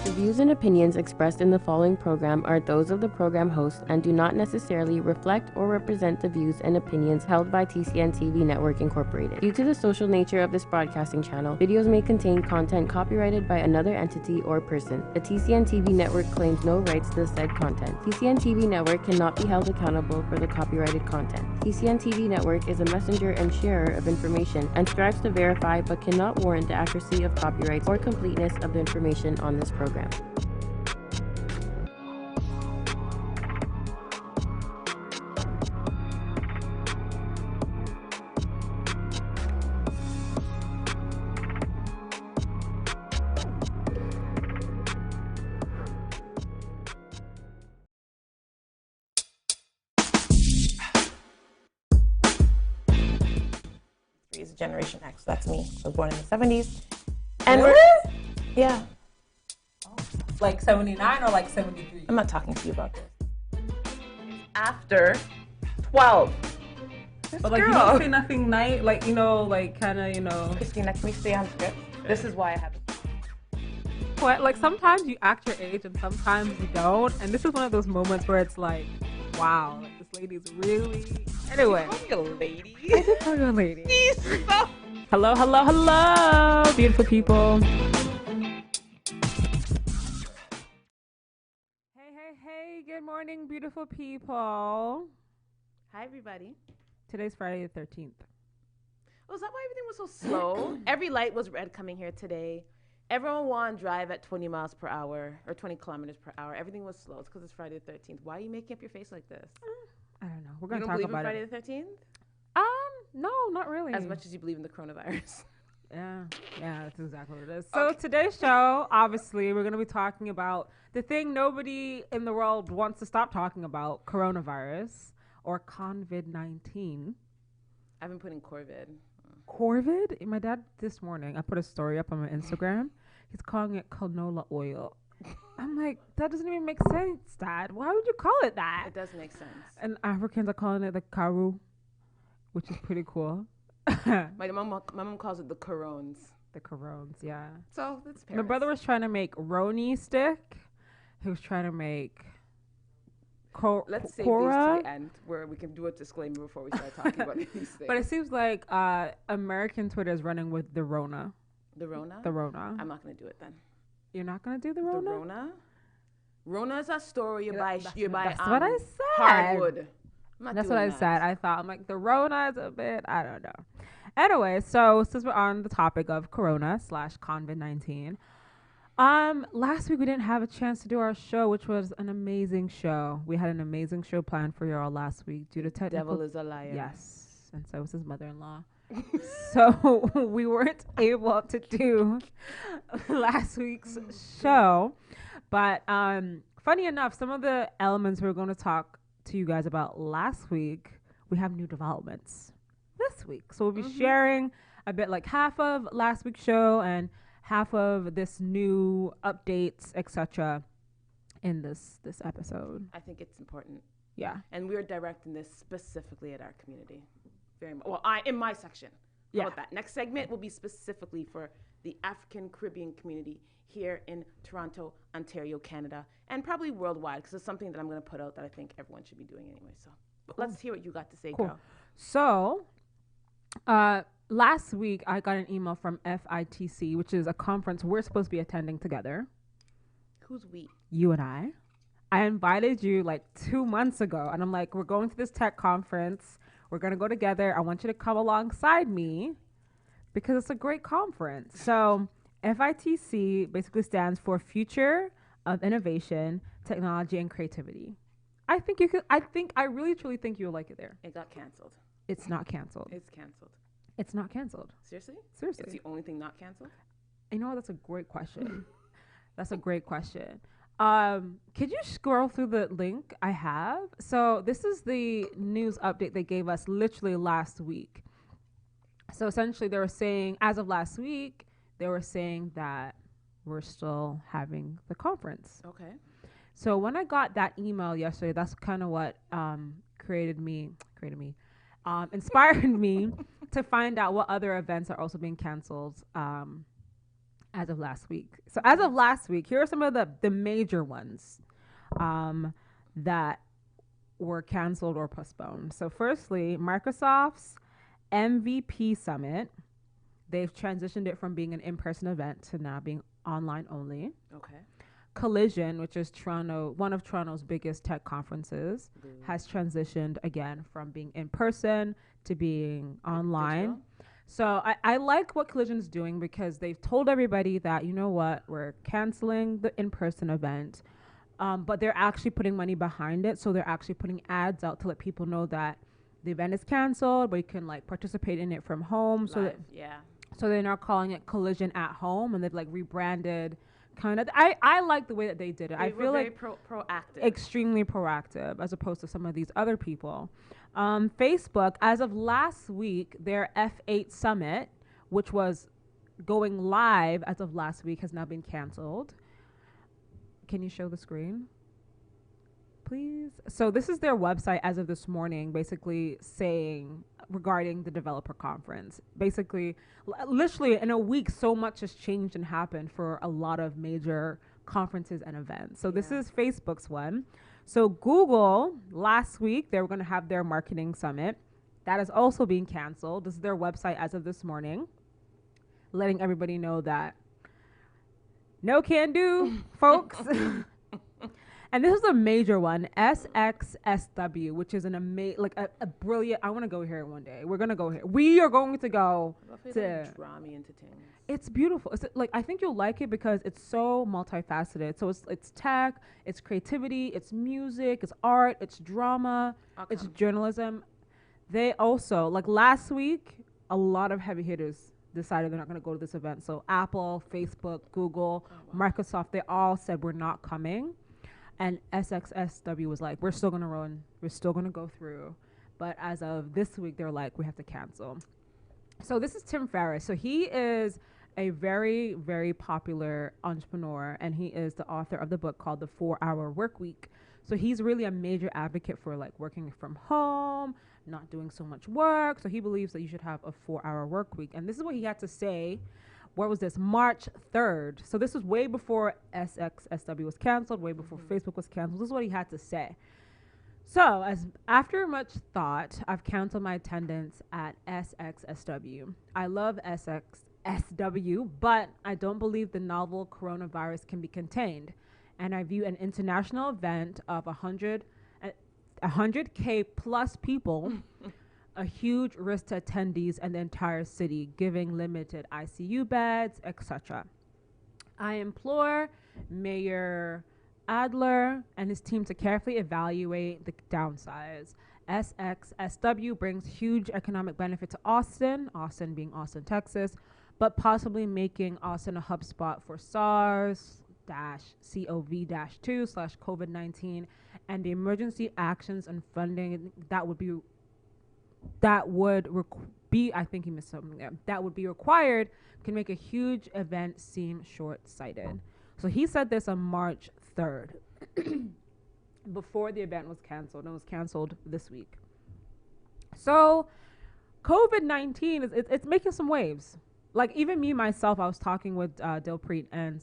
The views and opinions expressed in the following program are those of the program host and do not necessarily reflect or represent the views and opinions held by TCN TV Network Incorporated. Due to the social nature of this broadcasting channel, videos may contain content copyrighted by another entity or person. The TCN TV Network claims no rights to the said content. TCN TV Network cannot be held accountable for the copyrighted content. TCN TV Network is a messenger and sharer of information and strives to verify but cannot warrant the accuracy of copyrights or completeness of the information on this program. Is Generation X. That's me. I was born in the 70s. And we're yeah. Like 79 or like 73? I'm not talking to you about this. After 12. But like, you don't say nothing night, like, like kind of, Christina, can we stay on script? This is why I have it. What? Like sometimes you act your age and sometimes you don't. And this is one of those moments where it's like, wow, like this lady's really. Anyway. You call me a lady? I did call you a lady. Hello, hello, hello, beautiful people. Hey, good morning, beautiful people. Hi, everybody. Today's Friday the 13th. Oh, is that why everything was so slow? Every light was red coming here today. Everyone wanted to drive at 20 miles per hour or 20 kilometers per hour. Everything was slow. It's because it's Friday the 13th. Why are you making up your face like this? I don't know. We're going to talk talk about it. You don't believe in Friday the 13th? No, not really. As much as you believe in the coronavirus. Yeah, that's exactly what it is. So today's show, obviously, we're going to be talking about the thing nobody in the world wants to stop talking about, coronavirus or CONVID-19. I've been putting Corvid. Corvid? My dad this morning, I put a story up on my Instagram. He's calling it canola oil. I'm like, that doesn't even make sense, Dad. Why would you call it that? It does make sense. And Africans are calling it the karu, which is pretty cool. My mom calls it the corones. The corones, yeah. So that's Paris. My brother was trying to make Roni stick. He was trying to make Let's save these Cora. to the end where we can do a disclaimer before we start talking about these things. But it seems like American Twitter is running with the Rona. The Rona? The Rona. I'm not going to do it then. You're not going to do the Rona? The Rona? Rona is a store you buy. That's what I said. Hardwood. That's what I said. I thought, I'm like, the Rona is a bit, I don't know. Anyway, so since we're on the topic of Corona / COVID-19, last week we didn't have a chance to do our show, which was an amazing show. We had an amazing show planned for y'all last week due to technical. Devil is a liar. Yes, and so was his mother-in-law. So we weren't able to do last week's show, but funny enough, some of the elements we were going to talk to you guys about last week, we have new developments this week. So we'll be sharing a bit, like half of last week's show and half of this new updates, etc. in this episode. I think it's important. Yeah. And we're directing this specifically at our community. Very much. Well, in my section. Yeah. How about that? Next segment will be specifically for the African Caribbean community here in Toronto, Ontario, Canada, and probably worldwide, because it's something that I'm going to put out that I think everyone should be doing anyway. So let's hear what you got to say, girl. So last week I got an email from FITC, which is a conference we're supposed to be attending together. Who's we? You and I. I invited you like 2 months ago, and I'm like, we're going to this tech conference. We're going to go together. I want you to come alongside me because it's a great conference. So FITC basically stands for Future of Innovation, Technology, and Creativity. I really truly think you'll like it there. It got canceled. It's not canceled. It's canceled. It's not canceled. Seriously? Seriously. It's the only thing not canceled? You know what? That's a great question. That's a great question. Could you scroll through the link I have? So this is the news update they gave us literally last week. So essentially they were saying, as of last week, they were saying that we're still having the conference. Okay. So when I got that email yesterday, that's kind of what inspired me to find out what other events are also being canceled as of last week. So as of last week, here are some of the major ones that were canceled or postponed. So firstly, Microsoft's MVP Summit. They've transitioned it from being an in-person event to now being online only. Okay. Collision, which is one of Toronto's biggest tech conferences, has transitioned again from being in person to being online. Digital? So I like what Collision's doing because they've told everybody that, you know what, we're canceling the in-person event, but they're actually putting money behind it. So they're actually putting ads out to let people know that the event is canceled, but you can like participate in it from home. So they're now calling it Collision at Home, and they've like rebranded. Kind of, I like the way that they did it. I feel like proactive, extremely proactive, as opposed to some of these other people. Facebook, as of last week, their F8 Summit, which was going live as of last week, has now been canceled. Can you show the screen, please? So this is their website as of this morning, basically saying regarding the developer conference. Basically, literally in a week, so much has changed and happened for a lot of major conferences and events. So this is Facebook's one. So Google, last week, they were going to have their marketing summit. That is also being canceled. This is their website as of this morning, letting everybody know that no can do, folks. And this is a major one, SXSW, which is an a brilliant. I want to go here one day. We're gonna go here. We are going to go to. Draw me into things. It's beautiful. It's like, I think you'll like it because it's so multifaceted. So it's tech, it's creativity, it's music, it's art, it's drama, it's journalism. They also, like last week, a lot of heavy hitters decided they're not going to go to this event. So Apple, Facebook, Google, Microsoft, they all said we're not coming. And SXSW was like, we're still going to run. We're still going to go through. But as of this week, they're like, we have to cancel. So this is Tim Ferriss. So he is a very, very popular entrepreneur, and he is the author of the book called The 4-Hour Workweek. So he's really a major advocate for like working from home, not doing so much work. So he believes that you should have a 4-hour work week. And this is what he had to say. What was this? March 3rd. So this was way before SXSW was canceled, way before Facebook was canceled. This is what he had to say. So after much thought, I've canceled my attendance at SXSW. I love SXSW, but I don't believe the novel coronavirus can be contained. And I view an international event of 100K plus people a huge risk to attendees and the entire city, giving limited ICU beds, etc. I implore Mayor Adler and his team to carefully evaluate the downsides. SXSW brings huge economic benefit to Austin being Austin, Texas, but possibly making Austin a hub spot for SARS-CoV-2/COVID-19 and the emergency actions and funding that would be I think he missed something there. That would be required can make a huge event seem short-sighted. So he said this on March 3rd, before the event was canceled, and it was canceled this week. So COVID-19 it's making some waves. Like even me myself, I was talking with Dilpreet and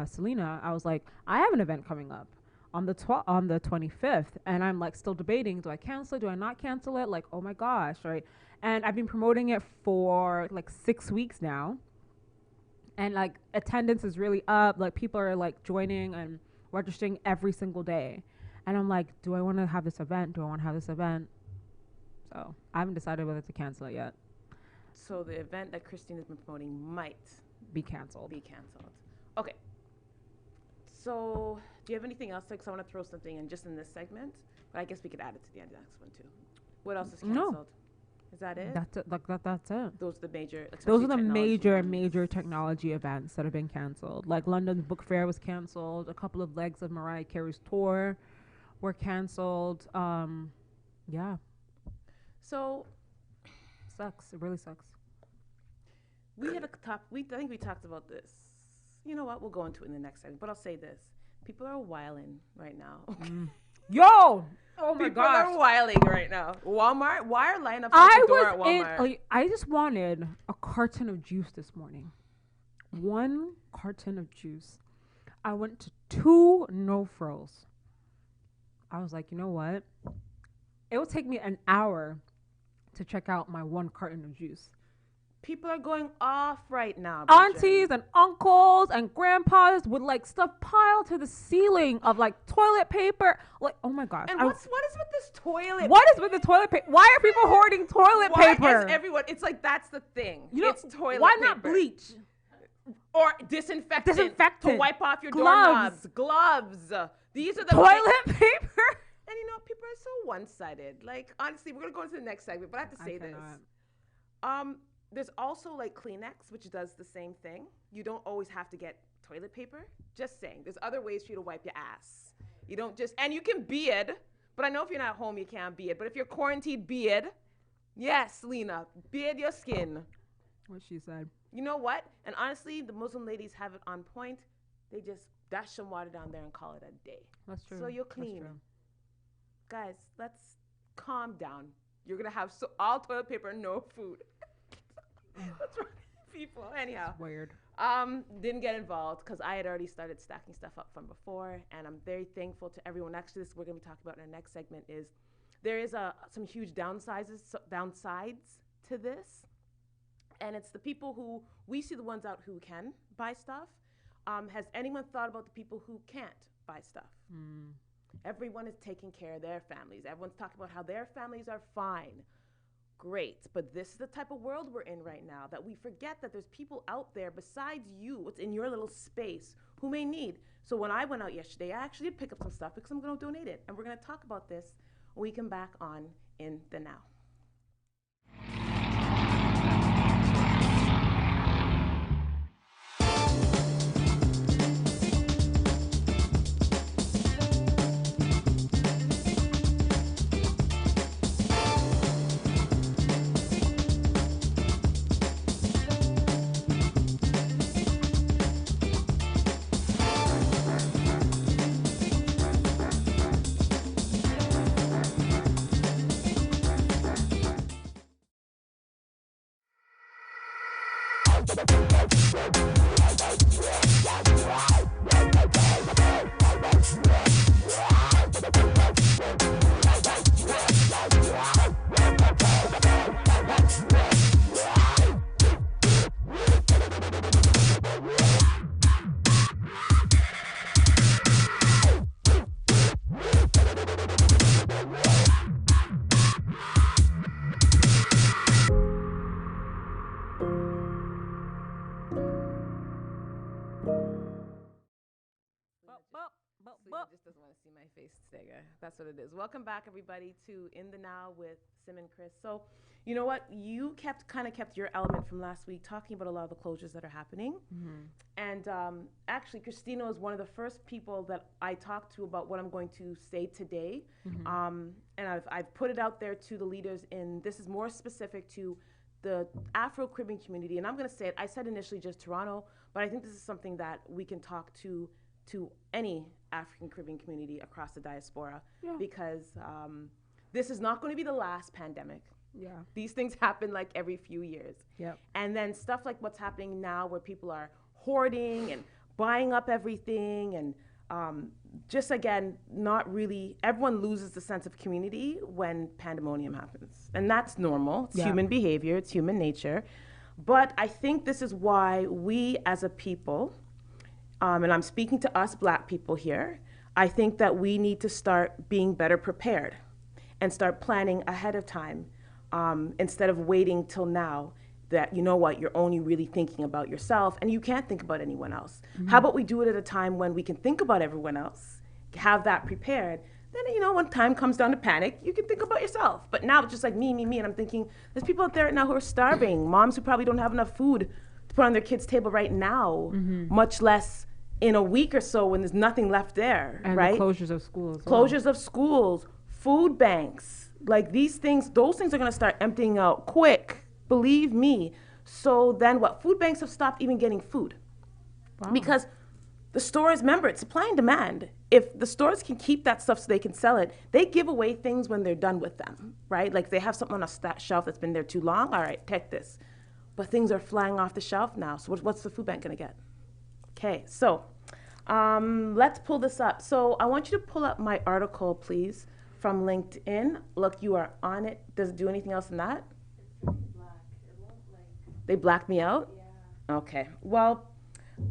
Selena. I was like, I have an event coming up on the 25th, and I'm like still debating, do I cancel it, do I not cancel it? Like, oh my gosh, right? And I've been promoting it for like 6 weeks now, and like attendance is really up. Like people are like joining and registering every single day, and I'm like, do I want to have this event? Do I want to have this event? So I haven't decided whether to cancel it yet. So the event that Christine has been promoting might be canceled. Okay. So, do you have anything else? Because I want to throw something in just in this segment, but I guess we could add it to the end of the next one too. What else is canceled? No. Is that it? That's it. That's it. Those are the major. Those are the major technology events that have been canceled. Like London Book Fair was canceled. A couple of legs of Mariah Carey's tour were canceled. Yeah. So, sucks. It really sucks. We had a top. I think we talked about this. You know what? We'll go into it in the next segment. But I'll say this: people are wilding right now. Yo, Oh my People gosh. are wilding right now. Walmart? Why are lineups at the door at Walmart? I just wanted a carton of juice this morning. 1 carton of juice. I went to 2 no-frills. I was like, you know what? It will take me an hour to check out my 1 carton of juice. People are going off right now. Aunties and uncles and grandpas with like stuff piled to the ceiling of like toilet paper. Like, oh my gosh. And what is with this toilet? What is with the toilet paper? Why are people hoarding toilet paper? Why is everyone? It's like that's the thing. You know, it's toilet why paper. not bleach? Or disinfectant to wipe off your Gloves. doorknobs. Gloves. These are the Toilet paper. And you know, people are so one-sided. Like, honestly, we're gonna go into the next segment, but I have to say this. There's also like Kleenex, which does the same thing. You don't always have to get toilet paper. Just saying, there's other ways for you to wipe your ass. You don't just, and you can beard, but I know if you're not home, you can't beard. But if you're quarantined, beard. Yes, Lena, beard your skin. What she said. You know what? And honestly, the Muslim ladies have it on point. They just dash some water down there and call it a day. That's true. So you're clean. Guys, let's calm down. You're going to have all toilet paper and no food. That's right, people. Anyhow. It's weird. Didn't get involved because I had already started stacking stuff up from before, and I'm very thankful to everyone. Actually, this we're going to be talking about in our next segment is there is some huge downsides to this, and it's the people who we see the ones out who can buy stuff. Has anyone thought about the people who can't buy stuff? Everyone is taking care of their families. Everyone's talking about how their families are fine. Great, but this is the type of world we're in right now, that we forget that there's people out there besides you, what's in your little space, who may need. So when I went out yesterday, I actually did pick up some stuff because I'm going to donate it. And we're going to talk about this when we come back on In the Now. Just doesn't want to see my face today. That's what it is. Welcome back, everybody, to In the Now with Sim and Chris. So, you know what? You kept your element from last week talking about a lot of the closures that are happening. And actually, Christina was one of the first people that I talked to about what I'm going to say today. And I've put it out there to the leaders this is more specific to the Afro-Caribbean community. And I'm going to say it. I said initially just Toronto, but I think this is something that we can talk to any African Caribbean community across the diaspora, because this is not going to be the last pandemic. These things happen like every few years. And then stuff like what's happening now where people are hoarding and buying up everything and just again, not really, everyone loses the sense of community when pandemonium happens. And that's normal. It's human behavior. It's human nature. But I think this is why we as a people, and I'm speaking to us Black people here, I think that we need to start being better prepared and start planning ahead of time instead of waiting till now that, you know what, you're only really thinking about yourself and you can't think about anyone else. How about we do it at a time when we can think about everyone else, have that prepared, then, you know, when time comes down to panic, you can think about yourself. But now it's just like me, and I'm thinking, there's people out there right now who are starving, moms who probably don't have enough food to put on their kids' table right now, much less in a week or so when there's nothing left there, and right? The closures of schools. Closures of schools, food banks, like these things, those things are gonna start emptying out quick, believe me. So then what? Food banks have stopped even getting food. Because the stores, remember, it's supply and demand. if the stores can keep that stuff so they can sell it, they give away things when they're done with them, right? Like they have something on a shelf that's been there too long. All right, take this. But things are flying off the shelf now. So what's the food bank going to get? Okay, so let's pull this up. So I want you to pull up my article, please, from LinkedIn. Look, you are on it. Does it do anything else than that? It's black. It won't They blacked me out? Yeah. Okay. Well,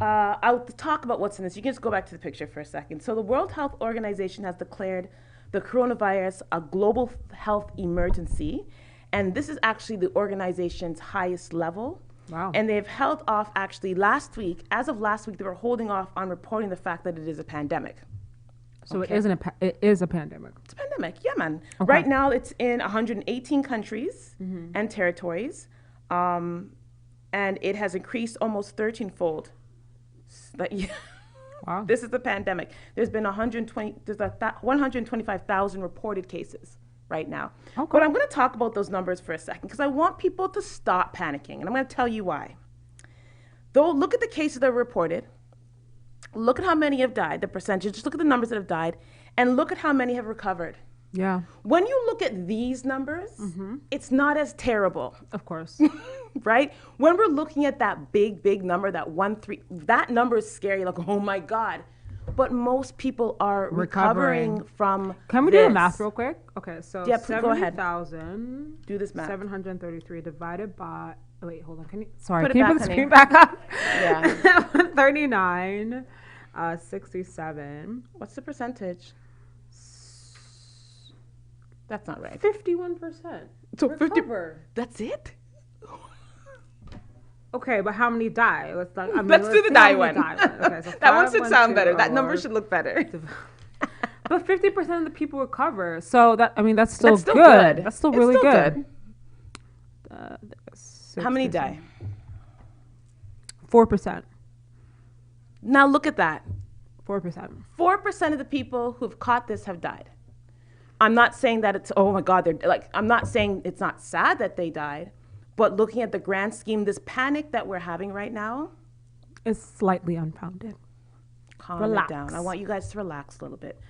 I'll talk about what's in this. You can just go back to the picture for a second. So the World Health Organization has declared the coronavirus a global health emergency. And this is actually the organization's highest level. Wow. And they've held off actually last week. As of last week, they were holding off on reporting the fact that it is a pandemic. So Okay. it is a pandemic. It's a pandemic, yeah, man. Okay. Right now, it's in 118 countries and territories. And it has increased almost 13-fold. Wow. This is the pandemic. There's been 125,000 reported cases right now. Okay. But I'm going to talk about those numbers for a second because I want people to stop panicking, and I'm going to tell you why. Though, look at the cases that were reported. Look at how many have died, the percentage. Just look at the numbers that have died, and look at how many have recovered. Yeah. When you look at these numbers, it's not as terrible. Of course. Right? When we're looking at that big number, that that number is scary, like, oh my God. But most people are recovering from Can we do the this. math real quick? Okay, so Yeah, please go ahead. 70,000 Do this math. 733 divided by, oh, wait, hold on. Can you Put it put back, the honey. screen back up? Yeah. 39, 67. What's the percentage? That's not right. 51%. So 50 recover. That's it? Okay, but how many die? Let's do Let's do the see die how many one. die. Okay, so That one 5, should 1, sound 2, better. That number or- should look better. But 50% of the people recover. So that's still That's still good. good. That's still It's really still good. How many die? 4%. Now look at that. 4%. 4% of the people who've caught this have died. I'm not saying that it's, oh my God, I'm not saying it's not sad that they died, but looking at the grand scheme, this panic that we're having right now, It's slightly unfounded. calm Relax. it down. I want you guys to relax a little bit.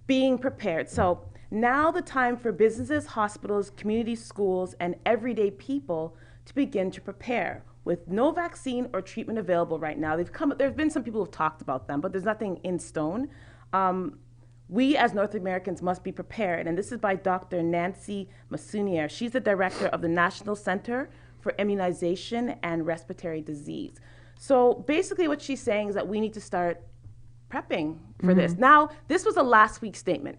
Being prepared. So now the time for businesses, hospitals, community schools, and everyday people to begin to prepare. With no vaccine or treatment available right now, there's been some people who've talked about them, but there's nothing in stone. We as North Americans must be prepared. And this is by Dr. Nancy Masunier. She's the director of the National Center for Immunization and Respiratory Disease. So basically what she's saying is that we need to start prepping for this. Now, this was a last week statement.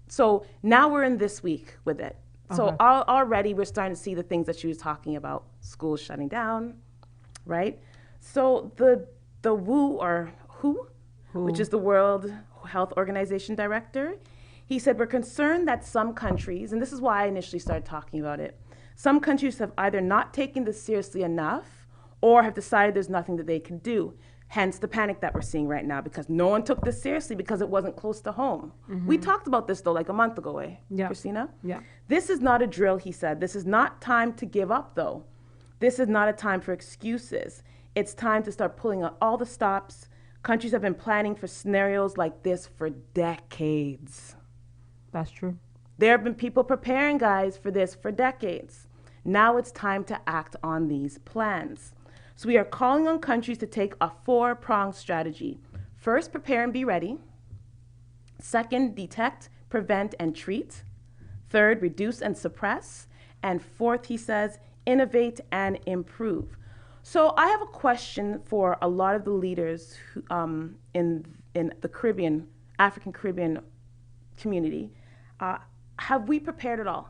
So now we're in this week with it. So already we're starting to see the things that she was talking about. Schools shutting down, right? So the WHO, which is the World Health Organization director, he said, we're concerned that some countries, and this is why I initially started talking about it, some countries have either not taken this seriously enough or have decided there's nothing that they can do. Hence the panic that we're seeing right now because no one took this seriously because it wasn't close to home. We talked about this though like a month ago, Yeah. Christina? Yeah. This is not a drill, he said. This is not time to give up though. This is not a time for excuses. It's time to start pulling out all the stops. Countries have been planning for scenarios like this for decades. That's true. There have been people preparing, guys, for this for decades. Now it's time to act on these plans. So we are calling on countries to take a 4-pronged strategy. First, prepare and be ready. Second, detect, prevent, and treat. Third, reduce and suppress. And fourth, he says, innovate and improve. So I have a question for a lot of the leaders who, in the Caribbean, African Caribbean community. Have we prepared at all?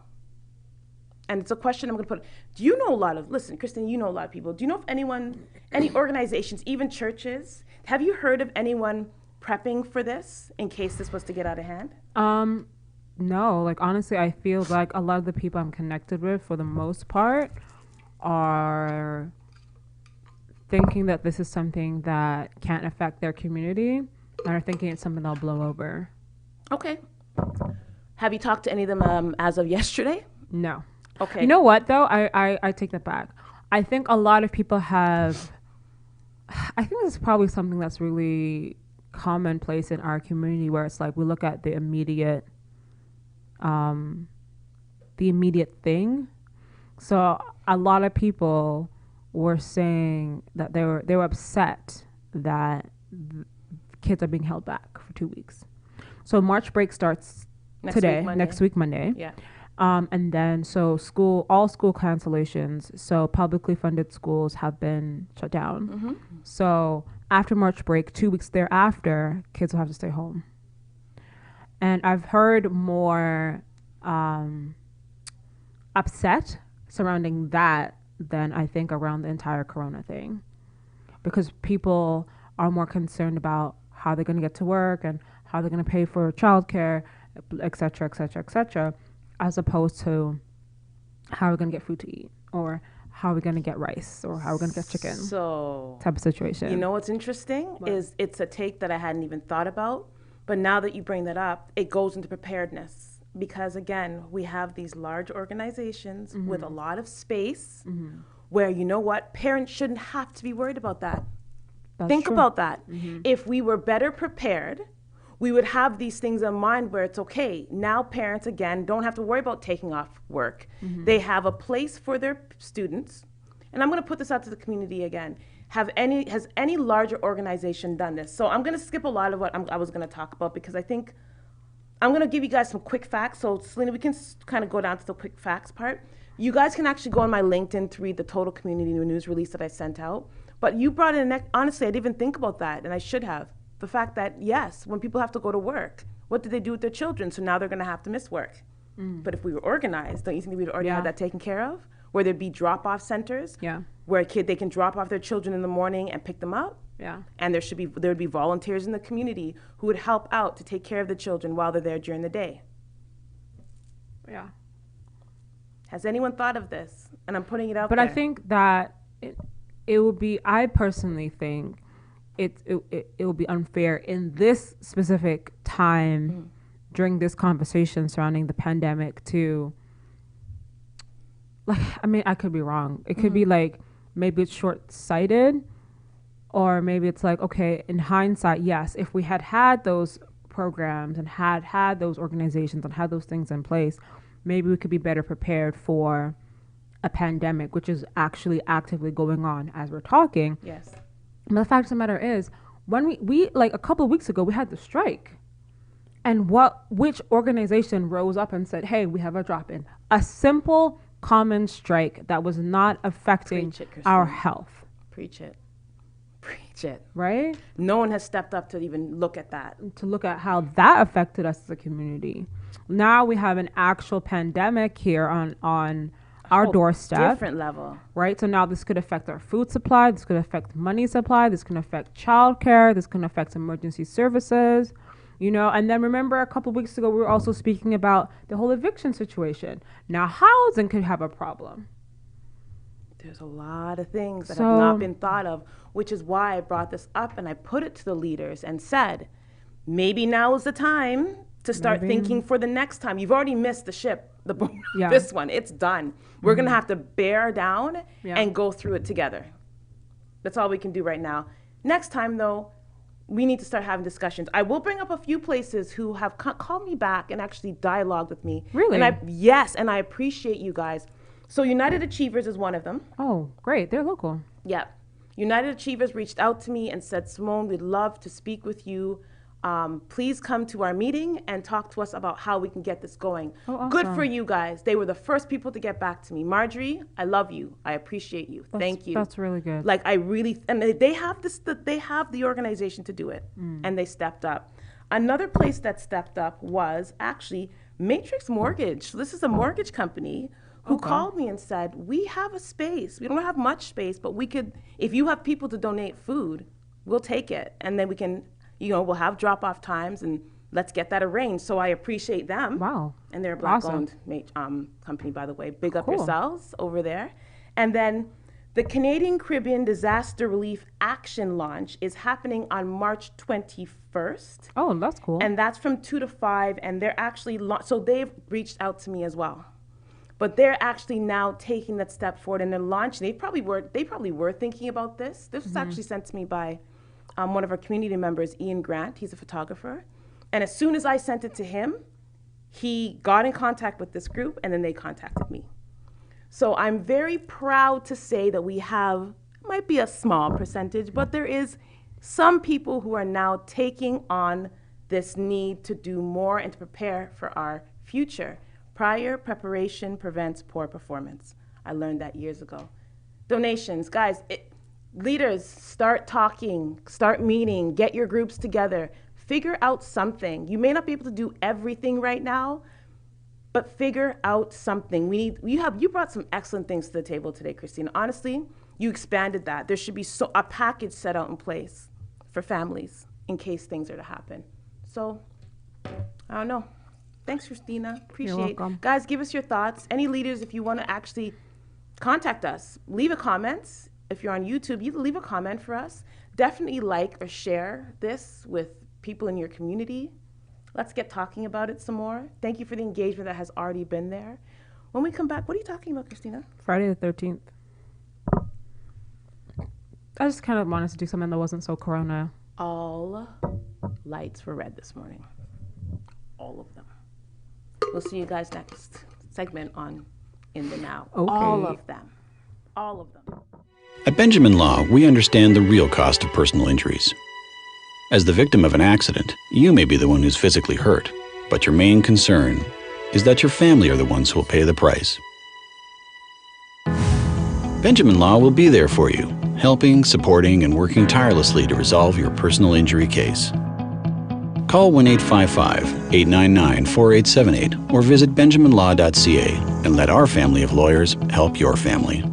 And it's a question I'm going to put. Do you know a lot of, listen, Kristen, you know a lot of people. Do you know if anyone, any organizations, even churches, have you heard of anyone prepping for this in case this was to get out of hand? No, like honestly, I feel like a lot of the people I'm connected with, for the most part, are thinking that this is something that can't affect their community and are thinking it's something that'll blow over. Okay. Have you talked to any of them as of yesterday? No. Okay. You know what, though? I take that back. I think a lot of people have... I think this is probably something that's really commonplace in our community where it's like we look at the immediate thing. So a lot of people were saying that they were upset that kids are being held back for 2 weeks. So March break starts next week Monday. Yeah. And then so all school cancellations. So publicly funded schools have been shut down. Mm-hmm. So after March break, 2 weeks thereafter, kids will have to stay home. And I've heard more upset surrounding that than I think around the entire corona thing, because people are more concerned about how they're going to get to work and how they're going to pay for childcare, et cetera, et cetera, et cetera, as opposed to how we're going to get food to eat, or how we're going to get rice, or how we're going to get chicken. So type of situation. You know what's interesting is it's a take that I hadn't even thought about, but now that you bring that up, it goes into preparedness. Because again, we have these large organizations with a lot of space where, you know what, parents shouldn't have to be worried about that. Think about that. If we were better prepared, we would have these things in mind where it's okay. Now parents, again, don't have to worry about taking off work. They have a place for their students. And I'm going to put this out to the community again. Has any larger organization done this? So I'm going to skip a lot of what I was going to talk about, because I think I'm going to give you guys some quick facts. So Selena, we can kind of go down to the quick facts part. You guys can actually go on my LinkedIn to read the total community news release that I sent out. But you brought in, honestly, I didn't even think about that, and I should have. The fact that, yes, when people have to go to work, what do they do with their children? So now they're going to have to miss work. But if we were organized, don't you think we'd already have that taken care of? Where there'd be drop-off centers, where they can drop off their children in the morning and pick them up. And there would be volunteers in the community who would help out to take care of the children while they're there during the day. Has anyone thought of this? And I'm putting it out there. But I think that it will be, I personally think it will be unfair in this specific time during this conversation surrounding the pandemic to, like, I mean, I could be wrong. It could be like, maybe it's short-sighted, or maybe it's like, okay, in hindsight, yes, if we had those programs and had those organizations and had those things in place, maybe we could be better prepared for a pandemic, which is actually actively going on as we're talking. Yes. But the fact of the matter is, when we like a couple of weeks ago, we had the strike. And which organization rose up and said, hey, we have a drop-in? A simple, common strike that was not affecting our health. Preach it. Preach it. Right? No one has stepped up to even look at that. To look at how that affected us as a community. Now we have an actual pandemic here on our doorstep. Different level. Right? So now this could affect our food supply. This could affect money supply. This can affect childcare. This can affect emergency services. You know, and then remember a couple of weeks ago, we were also speaking about the whole eviction situation. Now housing could have a problem. There's a lot of things that have not been thought of, which is why I brought this up and I put it to the leaders and said, maybe now is the time to start thinking for the next time. You've already missed the ship, this one, it's done. We're going to have to bear down and go through it together. That's all we can do right now. Next time, though, we need to start having discussions. I will bring up a few places who have called me back and actually dialogued with me. Really? And I appreciate you guys. So United Achievers is one of them. Oh, great. They're local. Yeah. United Achievers reached out to me and said, Simone, we'd love to speak with you. Please come to our meeting and talk to us about how we can get this going. Oh, awesome. Good for you guys. They were the first people to get back to me. Marjorie, I love you. I appreciate you. Thank you. That's really good. Like, I really, and they have they have the organization to do it, and they stepped up. Another place that stepped up was actually Matrix Mortgage. So this is a mortgage company who called me and said, we have a space. We don't have much space, but we could, if you have people to donate food, we'll take it. And then we can, we'll have drop-off times, and let's get that arranged. So I appreciate them. Wow. And they're a Black-owned company, by the way. Big up yourselves over there. And then the Canadian Caribbean Disaster Relief Action Launch is happening on March 21st. Oh, that's cool. And that's from 2 to 5. And they're actually, so they've reached out to me as well. But they're actually now taking that step forward, and they're launching. They probably were thinking about this. This was actually sent to me by one of our community members, Ian Grant. He's a photographer. And as soon as I sent it to him, he got in contact with this group, and then they contacted me. So I'm very proud to say that we have, might be a small percentage, but there is some people who are now taking on this need to do more and to prepare for our future. Prior preparation prevents poor performance. I learned that years ago. Donations, guys, leaders, start talking, start meeting, get your groups together, figure out something. You may not be able to do everything right now, but figure out something. You brought some excellent things to the table today, Christina. Honestly, you expanded that. There should be a package set out in place for families in case things are to happen. So, I don't know. Thanks, Christina. Appreciate it. You're welcome. Guys, give us your thoughts. Any leaders, if you want to actually contact us, leave a comment. If you're on YouTube, you can leave a comment for us. Definitely like or share this with people in your community. Let's get talking about it some more. Thank you for the engagement that has already been there. When we come back, what are you talking about, Christina? Friday the 13th. I just kind of wanted to do something that wasn't so corona. All lights were red this morning. All of them. We'll see you guys next segment on In the Now. Okay. All of them. All of them. At Benjamin Law, we understand the real cost of personal injuries. As the victim of an accident, you may be the one who's physically hurt, but your main concern is that your family are the ones who will pay the price. Benjamin Law will be there for you, helping, supporting, and working tirelessly to resolve your personal injury case. Call 1-855-899-4878 or visit benjaminlaw.ca and let our family of lawyers help your family.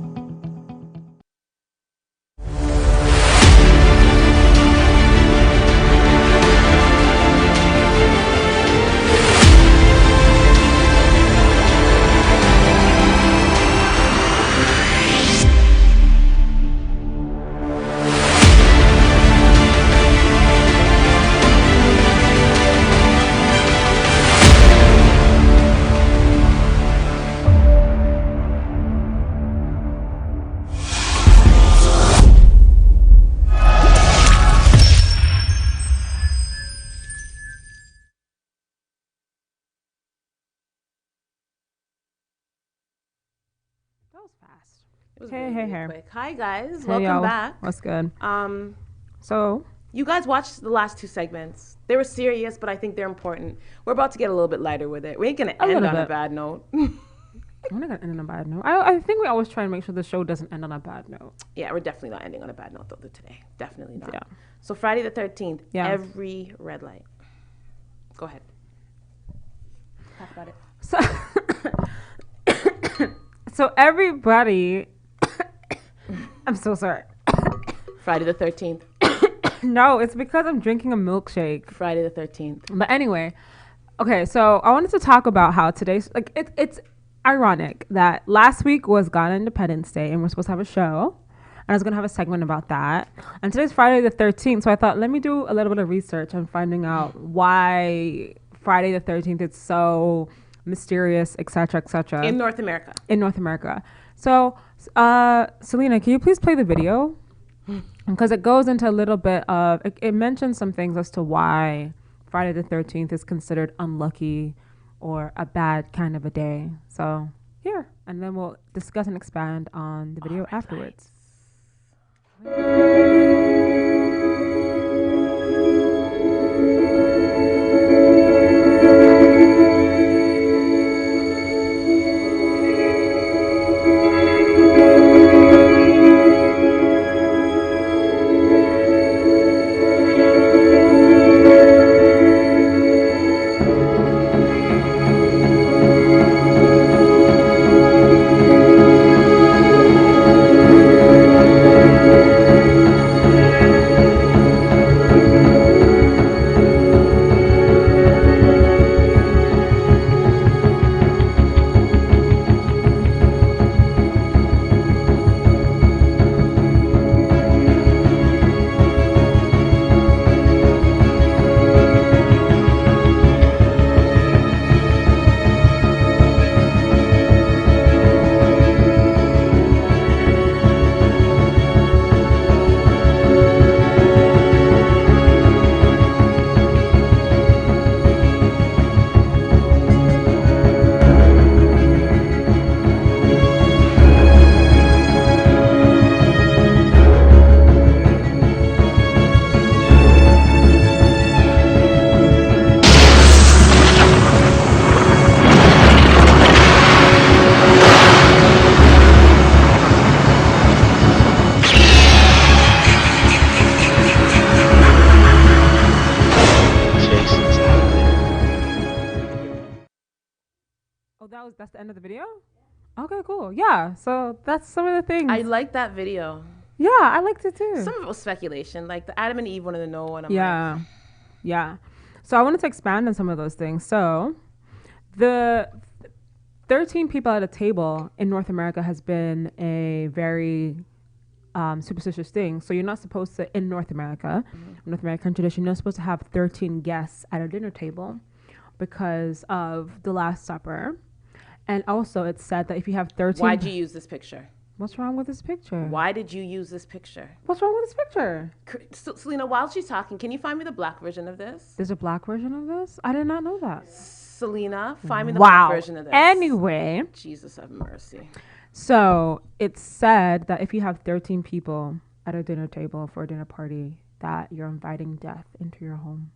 That was fast. It was Hey, really, hey, really hey. quick. Hi, guys. Hey, Welcome y'all. back. What's good? Um, So, You guys watched the last two segments. They were serious, but I think they're important. We're about to get a little bit lighter with it. We ain't going to end little on a bit. bad note. we're not going to end on a bad note. I think we always try to make sure the show doesn't end on a bad note. Yeah, we're definitely not ending on a bad note, though, today. Definitely not. Yeah. So Friday the 13th, Yeah. every red light. Go ahead. Talk about it. So, so everybody, I'm so sorry. Friday the 13th. No, it's because I'm drinking a milkshake. Friday the 13th. But anyway, okay, so I wanted to talk about how today's, like, it's ironic that last week was Ghana Independence Day and we're supposed to have a show. And I was going to have a segment about that. And today's Friday the 13th. So I thought, let me do a little bit of research on finding out why Friday the 13th is so mysterious, et cetera, et cetera. In North America. In North America. So, Selena, can you please play the video? Because it goes into a little bit of, it mentions some things as to why Friday the 13th is considered unlucky or a bad kind of a day. So here, and then we'll discuss and expand on the video afterwards. that's the end of the video? Okay, cool. Yeah. So that's some of the things. I like that video. Yeah, I liked it too. Some of it was speculation. Like the Adam and Eve wanted to know, and I'm Yeah. Yeah. So I wanted to expand on some of those things. So the 13 people at a table in North America has been a very superstitious thing. So you're not supposed to, in North America, North American tradition, you're not supposed to have 13 guests at a dinner table because of the Last Supper. And also it's said that if you have 13... Why'd you use this picture? What's wrong with this picture? Why did you use this picture? What's wrong with this picture? Selena, while she's talking, can you find me the black version of this? There's a black version of this? I did not know that. Selena, find me the black version of this. Anyway. Jesus have mercy. So it's said that if you have 13 people at a dinner table for a dinner party, that you're inviting death into your home.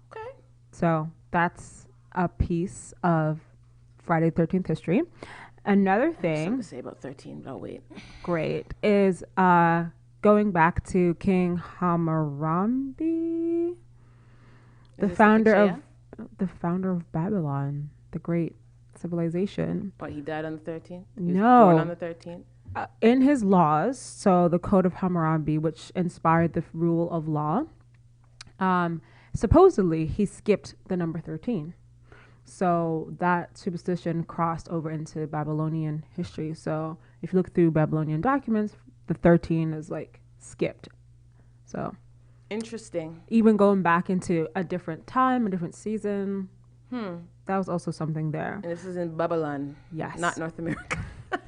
Okay. So that's a piece of Friday the 13th history. Another thing, something to say about 13, but I'll wait. Great, is going back to King Hammurabi, the founder of Babylon, the great civilization. But he died on the 13th? He was No. born on the 13th? In his laws, so the Code of Hammurabi, which inspired the rule of law, supposedly he skipped the number 13. So that superstition crossed over into Babylonian history. So if you look through Babylonian documents, the 13 is like skipped. So interesting. Even going back into a different time, a different season, that was also something there. And this is in Babylon. Yes. Not North America.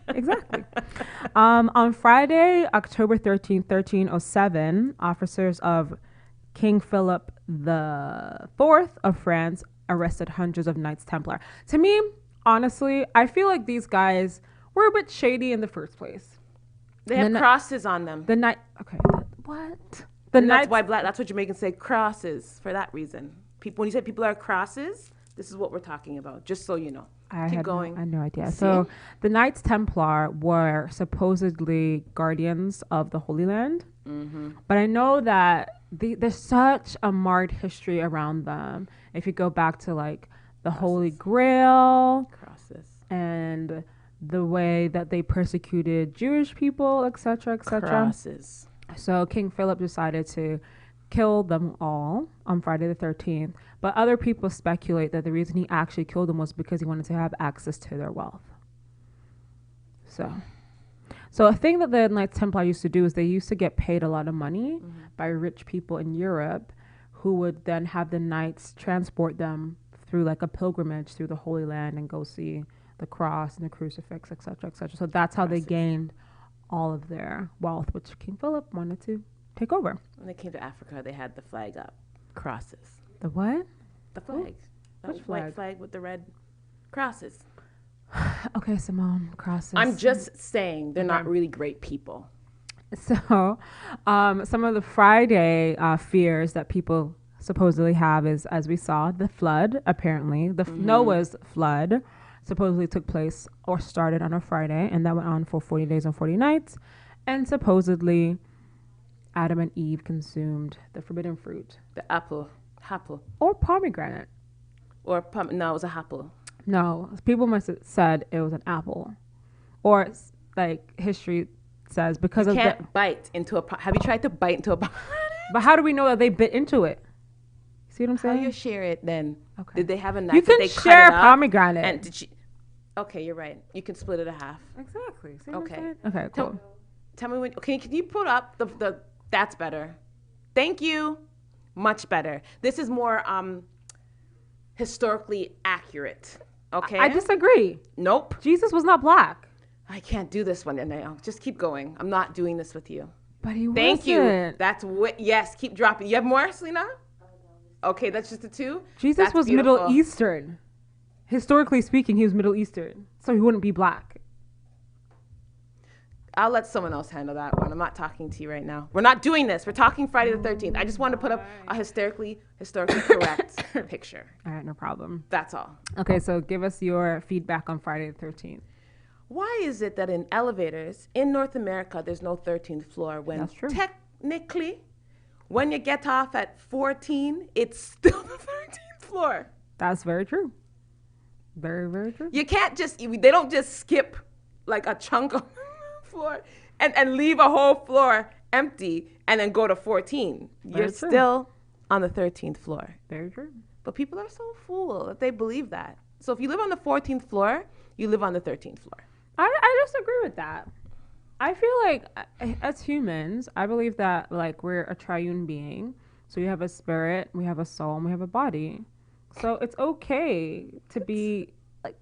Exactly. On Friday, October 13th, 1307, officers of King Philip IV of France arrested hundreds of Knights Templar. To me, honestly, I feel like these guys were a bit shady in the first place. They have crosses on them. The night, okay, what? That's why that's what Jamaicans say, crosses, for that reason. People, when you say people are crosses, this is what we're talking about, just so you know. Keep going. I had no idea. So the Knights Templar were supposedly guardians of the Holy Land. But I know that there's such a marred history around them. If you go back to like the Holy Grail, and the way that they persecuted Jewish people, etc., etc. So King Philip decided to kill them all on Friday the 13th. But other people speculate that the reason he actually killed them was because he wanted to have access to their wealth. So a thing that the Knights Templar used to do is they used to get paid a lot of money by rich people in Europe who would then have the knights transport them through like a pilgrimage through the Holy Land and go see the cross and the crucifix, etc., etc. So that's how they gained all of their wealth, which King Philip wanted to take over. When they came to Africa, they had the flag up. Crosses. The what? The flag. Which white flag with the red crosses. Okay, Simone, crosses. I'm just saying they're not really great people. So some of the Friday fears that people supposedly have is, as we saw, the flood, apparently. Noah's flood supposedly took place or started on a Friday, and that went on for 40 days and 40 nights. And supposedly Adam and Eve consumed the forbidden fruit. The apple. Or pomegranate. No, it was a apple. No, people must have said it was an apple. Or like history says because you can't bite into a have you tried to bite into a pomegranate? But how do we know that they bit into it? See what I'm saying? How you share it then? Okay. Did they have a knife? You can they share cut it pomegranate. And did she? Okay, you're right. You can split it in half. Exactly. See okay. Okay. Cool. Tell me when. Okay, can you put up the? That's better. Thank you. Much better. This is more historically accurate. Okay. I disagree. Nope. Jesus was not black. I can't do this one now. Just keep going. I'm not doing this with you. But he wasn't. Thank you. That's what. Yes. Keep dropping. You have more, Selena? Okay, that's just the two. Jesus was Middle Eastern. Historically speaking, he was Middle Eastern, so he wouldn't be black. I'll let someone else handle that one. I'm not talking to you right now. We're not doing this. We're talking Friday the 13th. I just wanted to put up a historically correct picture. All right, no problem. That's all. Okay, so give us your feedback on Friday the 13th. Why is it that in elevators in North America there's no 13th floor when That's true. Technically when you get off at 14 it's still the 13th floor? That's very true. Very, very true. You can't just, they don't just skip like a chunk of floor and leave a whole floor empty and then go to 14. You're still on the 13th floor. Very true. But people are so fool that they believe that. So if you live on the 14th floor, you live on the 13th floor. I disagree with that. I feel like as humans, I believe that like we're a triune being. So we have a spirit, we have a soul, and we have a body. So it's okay to be like.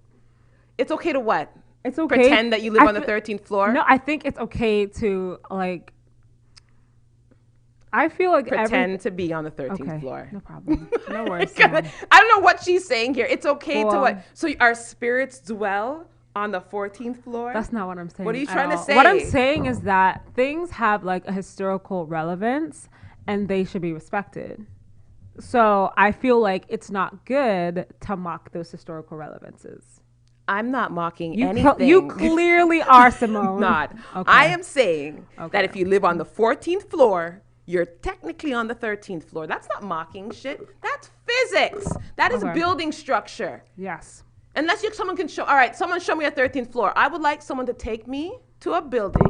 It's okay to what? It's okay. Pretend that you live on the 13th floor? No, I think it's okay to like. I feel like pretend to be on the 13th floor. No problem. No worries. I don't know what she's saying here. It's okay to what? So our spirits dwell on the 14th floor? That's not what I'm saying. What are you trying to say? What I'm saying is that things have like a historical relevance and they should be respected. So I feel like it's not good to mock those historical relevances. I'm not mocking anything. You clearly are, Simone. Not. Okay. I am saying that if you live on the 14th floor, you're technically on the 13th floor. That's not mocking shit. That's physics. That is building structure. Yes. Unless someone can show, all right, someone show me a 13th floor. I would like someone to take me to a building,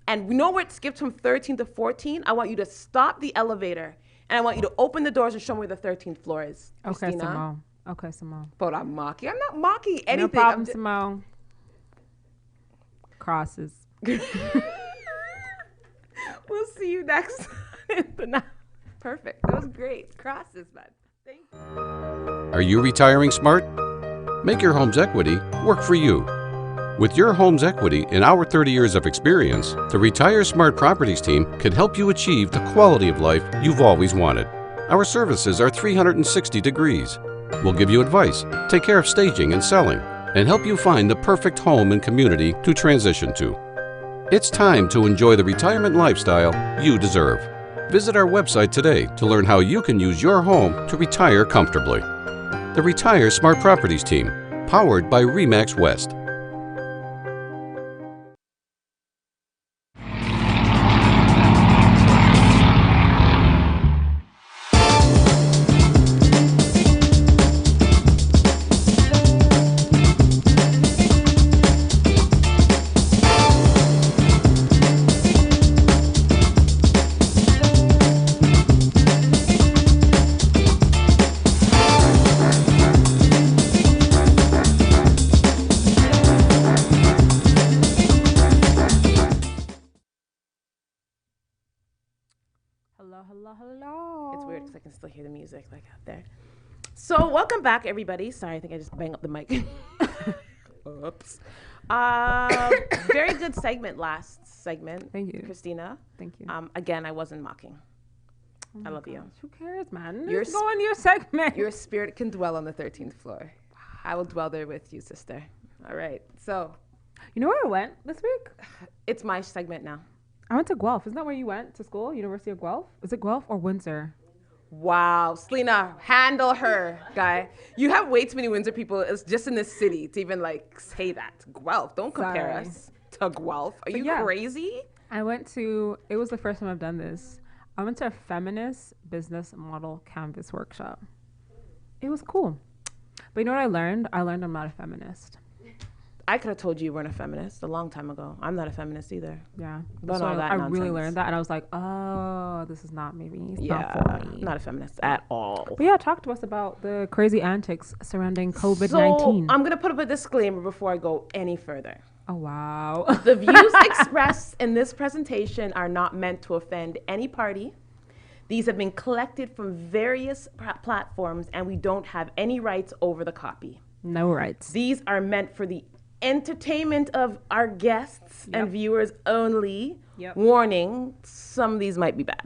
and we know where it skips from 13 to 14. I want you to stop the elevator, and I want you to open the doors and show me where the 13th floor is. Okay, Simone. Okay, Simone. But I'm mocking. I'm not mocking anything. No problem, Simone. Crosses. We'll see you next time. Perfect. That was great. Crosses, man. Thank you. Are you retiring smart? Make your home's equity work for you. With your home's equity and our 30 years of experience, the Retire Smart Properties team can help you achieve the quality of life you've always wanted. Our services are 360 degrees. We'll give you advice, take care of staging and selling, and help you find the perfect home and community to transition to. It's time to enjoy the retirement lifestyle you deserve. Visit our website today to learn how you can use your home to retire comfortably. The Retire Smart Properties team, powered by RE/MAX West. Hello. It's weird because I can still hear the music like out there. So welcome back, everybody. Sorry, I think I just banged up the mic. Oops. Very good segment, last segment. Thank you, Christina. Thank you. Again, I wasn't mocking. I love you. Who cares, man? Your Just go on your segment. Your spirit can dwell on the 13th floor. I will dwell there with you, sister. All right. So, you know where I went this week? It's my segment now. I went to Guelph. Isn't that where you went to school? University of Guelph? Is it Guelph or Windsor? Wow. Selena, handle her, guy. You have way too many Windsor people. It's just in this city to even like say that. Guelph. Don't compare us to Guelph. Are you crazy? I went to, it was the first time I've done this. I went to a feminist business model canvas workshop. It was cool. But you know what I learned? I learned I'm not a feminist. I could have told you weren't a feminist a long time ago. I'm not a feminist either. Yeah. But so all that I nonsense. really learned that, and I was like, oh, this is not maybe. It's not for me. Not a feminist at all. But yeah, talk to us about the crazy antics surrounding COVID-19. So I'm going to put up a disclaimer before I go any further. Oh, wow. The views expressed in this presentation are not meant to offend any party. These have been collected from various platforms, and we don't have any rights over the copy. No rights. These are meant for the entertainment of our guests and viewers only. Warning, some of these might be bad.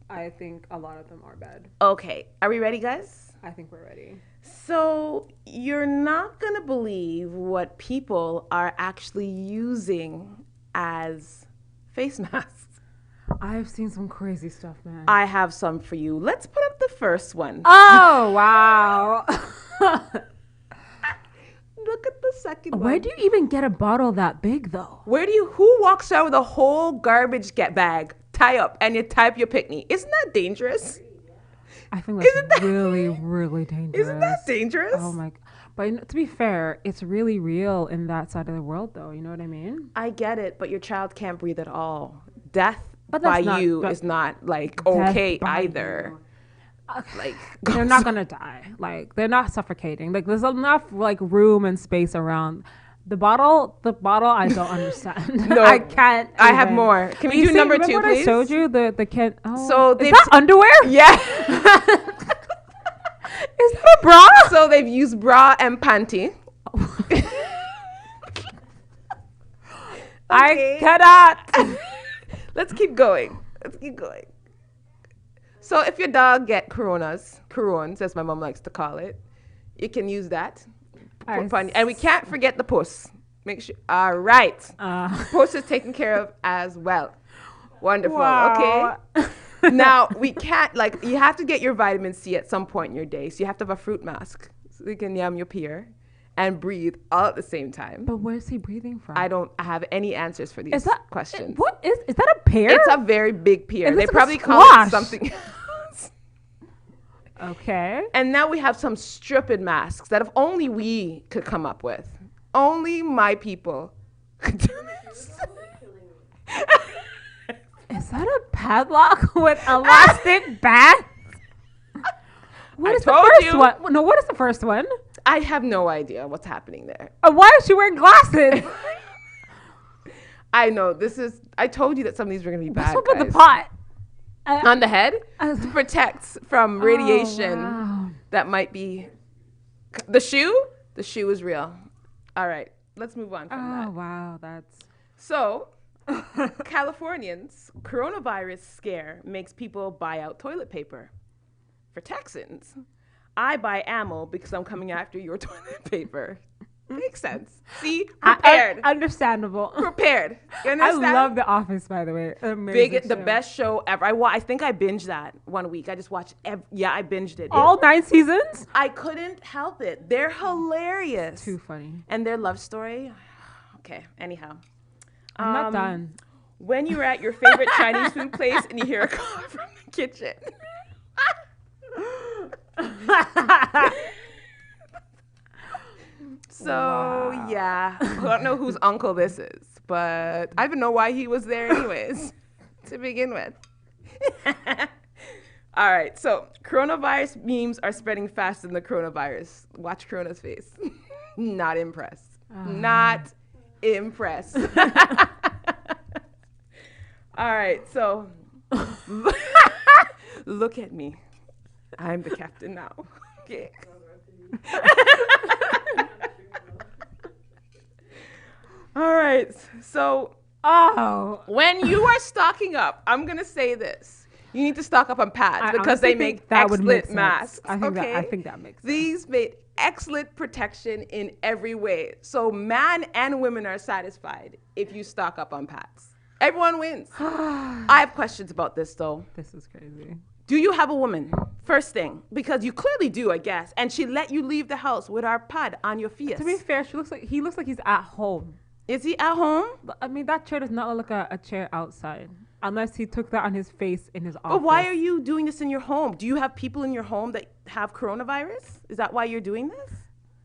I think a lot of them are bad. Okay, are we ready, guys? I think we're ready. So you're not gonna believe what people are actually using as face masks. I've seen some crazy stuff, man. I have some for you. Let's put up the first one. Oh, wow. Look at the second one. Where do you even get a bottle that big, though? Who walks out with a whole garbage bag, tie up, and you type your pick-me? Isn't that dangerous? I think that's really, really dangerous. Isn't that dangerous? Oh my, But to be fair, it's really real in that side of the world, though. You know what I mean? I get it, but your child can't breathe at all. Death But by that's not- you but is not like death okay by either. Like They're not gonna die. Like they're not suffocating. Like there's enough like room and space around. The bottle, I don't understand. No, I can't. I have even. more. Can we You do see, number remember 2, what please? I showed you the can. Oh, So is they've that underwear? Yeah. Is that a bra? So they've used bra and panty. I cannot. Let's keep going. So if your dog get corons, as my mom likes to call it, you can use that. And we can't forget the puss. Make sure. All right. Puss is taken care of as well. Wonderful. Wow. Okay. Now we can't you have to get your vitamin C at some point in your day. So you have to have a fruit mask so you can yam your pear and breathe all at the same time. But where's he breathing from? I don't have any answers for these questions. What is that a pear? It's a very big pear. It They looks like a probably call squash. it something else. Okay. And now we have some stripped masks that if only we could come up with. Only my people could do this. Is that a padlock with elastic bands? What is the told first you. one? No, what is the first one? I have no idea what's happening there. Why is she wearing glasses? I know I told you that some of these were going to be bad. What's up with the guys. pot? On the head to protect from radiation wow. that might be. The shoe is real. All right, let's move on from that. Oh, wow. That's. So, Californians, coronavirus scare makes people buy out toilet paper. For Texans, I buy ammo because I'm coming after your toilet paper. Makes sense. See? Prepared. Understandable. Prepared. You I understand? love The Office, by the way. Amazing The show. best show ever. I think I binged that one week. I just watched. I binged it. All 9 seasons? I couldn't help it. They're hilarious. Too funny. And their love story. Okay. Anyhow, I'm not done. when you're at your favorite Chinese food place and you hear a call from the kitchen. So yeah, I don't know whose uncle this is, but I even know why he was there anyways to begin with. All right, so coronavirus memes are spreading faster than the coronavirus. Watch Corona's face. Not impressed. Not impressed. All right, so look at me. I'm the captain now. Okay. All right, so when you are stocking up, I'm gonna say this: you need to stock up on pads because they make excellent masks. I think that makes sense. These made excellent protection in every way. So man and women are satisfied if you stock up on pads. Everyone wins. I have questions about this though. This is crazy. Do you have a woman? First thing, because you clearly do, I guess. And she let you leave the house with our pad on your feet. To be fair, he looks like he's at home. Is he at home? But, I mean, that chair does not look like a chair outside, unless he took that on his face in his office. But why are you doing this in your home? Do you have people in your home that have coronavirus? Is that why you're doing this?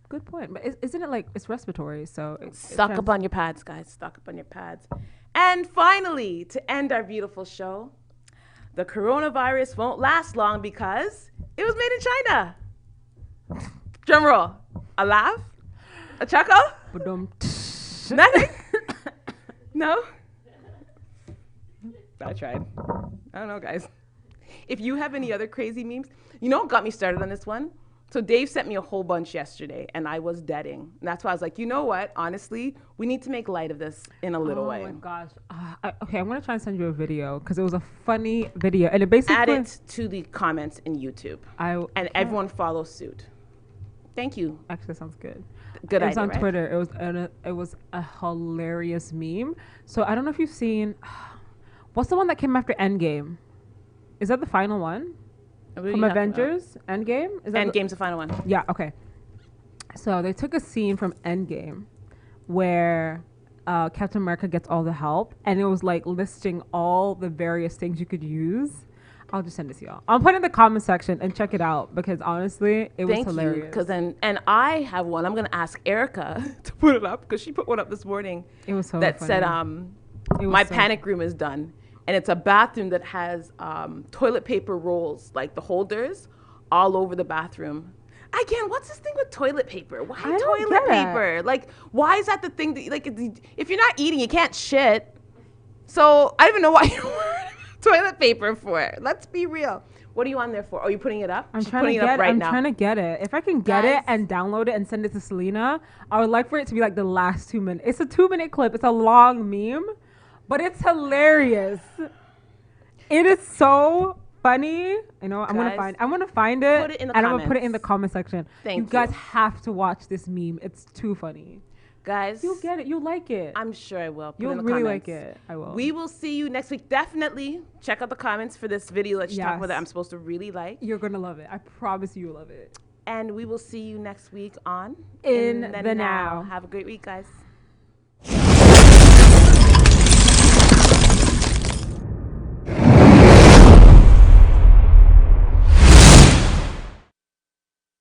Good point. But isn't it like it's respiratory? So Stock up on your pads, guys. Stock up on your pads. And finally, to end our beautiful show, the coronavirus won't last long because it was made in China. Drum roll. A laugh? A chuckle? Nothing? No? I tried. I don't know, guys. If you have any other crazy memes, you know what got me started on this one? So Dave sent me a whole bunch yesterday, and I was deading. And that's why I was like, you know what? Honestly, we need to make light of this in a little way. Oh my gosh. Okay, I'm gonna try and send you a video because it was a funny video, and it basically Add it to the comments in YouTube, and everyone follow suit. Thank you. Actually, sounds good. Good It was idea, on right? Twitter. It was a hilarious meme. So I don't know if you've seen. What's the one that came after Endgame? Is that the final one? What are you From talking Avengers? Endgame? Is that about? Endgame's the final one. Yeah, okay. So they took a scene from Endgame where Captain America gets all the help, and it was like listing all the various things you could use. I'll just send it to y'all. I'll put it in the comment section and check it out because honestly, it was hilarious. Because and I have one. I'm gonna ask Erica to put it up because she put one up this morning. It was so that funny. said, my panic room is done, and it's a bathroom that has toilet paper rolls, like the holders, all over the bathroom. Again, what's this thing with toilet paper? Why toilet paper? Like, why is that the thing that, like, if you're not eating, you can't shit. So I don't even know why you're wearing toilet paper for. Let's be real. What are you on there for? Oh, you're putting it up? I'm trying to get it. If I can get it and download it and send it to Selena, I would like for it to be like the last 2 minutes. It's a 2-minute clip. It's a long meme, but it's hilarious. It is so funny. You know, I'm gonna find it, put it in the and comments. I'm gonna put it in the comment section. You guys have to watch this meme. It's too funny. Guys, you'll get it. You'll like it. I'm sure I will. You'll really like it. I will. We will see you next week. Definitely check out the comments for this video that you talked about that I'm supposed to really like. You're gonna love it. I promise you'll love it. And we will see you next week on In the Now. Have a great week, guys.